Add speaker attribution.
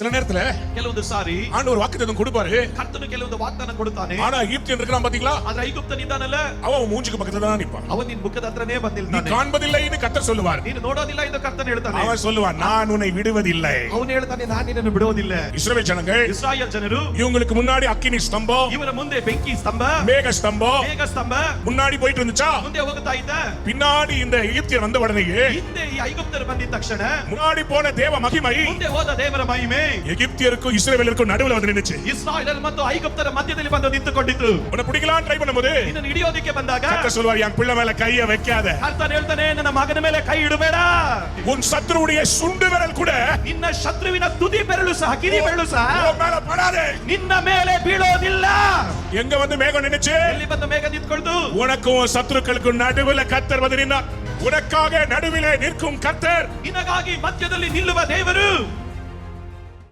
Speaker 1: சில நேரத்துல
Speaker 2: ಕೆಲವೊಂದು ಸಾರಿ
Speaker 1: ஆண்டவர் வாக்குத்தத்தம் கொடுப்பாரு.
Speaker 2: ಕರ್ತನು ಕೆಲವೊಂದು ವಾಗ್ದಾನ ಕೊಡುತ್ತಾನೆ.
Speaker 1: ஆனா எகிப்தியன் இருக்கான் பாத்தீங்களா?
Speaker 2: ಆದ್ರೆ ಐಗುಪ್ತನಿದ್ದಾನಲ್ಲ
Speaker 1: அவன் மூஞ்சிக்கு பக்கத்துல தான் நிப்பான்.
Speaker 2: ಅವನು ನಿನ್ನ ಮುಖದ ಹತ್ರನೇ
Speaker 1: நீ
Speaker 2: ಬಂದಿಲ್ತಾನೆ.
Speaker 1: காண்பதில்லைன்னு கர்த்தர் சொல்லுவார்.
Speaker 2: ನೀನು ನೋಡೋದಿಲ್ಲ ಎಂದು ಕರ್ತನು ಹೇಳ್ತಾನೆ.
Speaker 1: அவன் சொல்லுவான், நான் உன்னை விடுவதில்லை.
Speaker 2: ಅವನು ಹೇಳ್ತಾನೆ, ನಾನು ನಿನ್ನನ್ನು ಬಿಡೋದಿಲ್ಲ.
Speaker 1: இஸ்ரவேல் ஜனங்கள்,
Speaker 2: ಇಸ್ರಾಯೇಲ್ ಜನರು
Speaker 1: இவங்களுக்கு முன்னாடி அக்கினி ஸ்தம்பம்,
Speaker 2: ಇವರ ಮುಂದೆ ಬೆಂಕಿ ಸ್ತಂಭ,
Speaker 1: மேக ஸ்தம்பம்
Speaker 2: ಮೇಘ ಸ್ತಂಭ
Speaker 1: முன்னாடி போயிட்டு இருந்துச்சா?
Speaker 2: ಮುಂದೆ ಹೋಗುತ್ತಾ ಇದ್ದ.
Speaker 1: பின்னாடி இந்த எகிப்தியர் வந்த உடனேயே
Speaker 2: ಹಿಂದೆ ಈ ಐಗುಪ್ತರು ಬಂದಿದ ತಕ್ಷಣ
Speaker 1: முன்னாடி போன தேவ மகிமை
Speaker 2: ಮುಂದೆ ಹೋದ ದೇವರ ಮಹಿಮೆ
Speaker 1: எகிப்தியருக்கும் இஸ்ரவேலருக்கும் நடுவுல வந்து நின்னுச்சு.
Speaker 2: ಇಸ್ರಾಯೇಲ್ ಮತ್ತು ಐಗುಪ್ತರ ಮಧ್ಯದಲ್ಲಿ ಬಂದು ನಿಂತುಕೊಂಡಿತು.
Speaker 1: உன்னை பிடிக்கலாம் ட்ரை பண்ணும்போது
Speaker 2: ನಿನ್ನನ್ನು ಹಿಡಿಯೋದಕ್ಕೆ ಬಂದಾಗ
Speaker 1: கர்த்தர் சொல்வார், என் பிள்ளை மேல கையை வைக்காத.
Speaker 2: ಕರ್ತನು ಹೇಳ್ತಾನೆ, ನನ್ನ ಮಗನ ಮೇಲೆ ಕೈ ಇಡಬೇಡ.
Speaker 1: உன் சத்துருவுடைய சுண்டு விரல் கூட
Speaker 2: ನಿನ್ನ ಶತ್ರುವಿನ ತುದಿ ಬೆರಳು ಸಹ, ಕಿರಿ ಬೆರಳು ಸಹ
Speaker 1: உன் மேல படாதே.
Speaker 2: ನಿನ್ನ ಮೇಲೆ ಬೀಳೋದಿಲ್ಲ.
Speaker 1: எங்க வந்து மேகம் நின்னுச்சு?
Speaker 2: ಎಲ್ಲಿ ಬಂದು ಮೇಘ ನಿಂತ್ಕೊಳ್ತು?
Speaker 1: உனக்கும் சத்துருக்களுக்கும் நடுவுல கர்த்தர் வந்து நின்னார். உனக்காக நடுவிலே நிற்கும் கர்த்தர்,
Speaker 2: ನಿನಗಾಗಿ ಮಧ್ಯದಲ್ಲಿ ನಿಲ್ಲುವ ದೇವರು